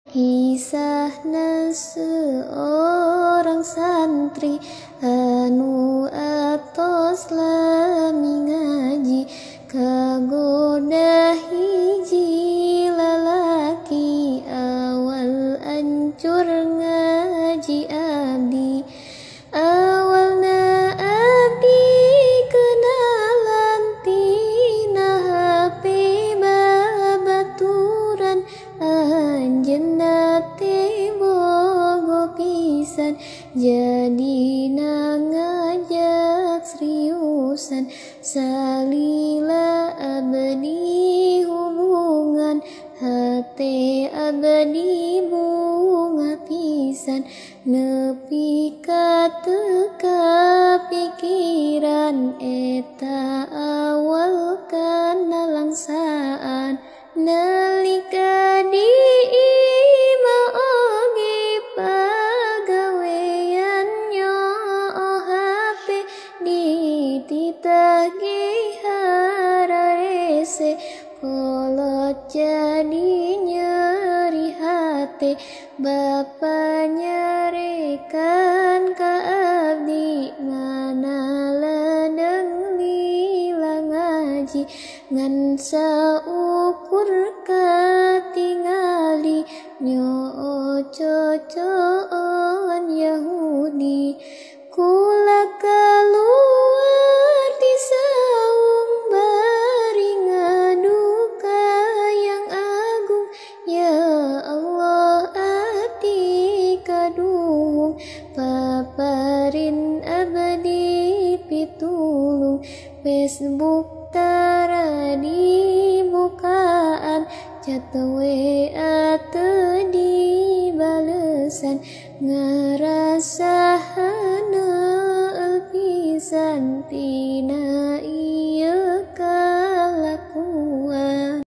Kisahna seorang santri anu atos lami ngaji, kagoda hiji lalaki awal ancur ngaji abdi. Awalna abdi kenalan tina HP babaturan, anjeunna teh bogo pisan jadina ngajak seriusan. Salila abdi hubungan, hate abdi bunga pisan, nepi ka teu pikiran eta awal kana langsaan. Nalika di imah oge pagawean nyoo HP, dititah ge hararese, kolot jadi nyeri hate. Bapa nyarekan ka abdi, ngana ladang lila ngaji, ngan saukur katingali nyoo cocoan Yahudi. Kula kaluar di saung bari ngaduka yang agung, ya Allah abdi kadung, paparin abdi pitulung. Facebook tara dibukaan, chat WA teu dibalesan, ngerasa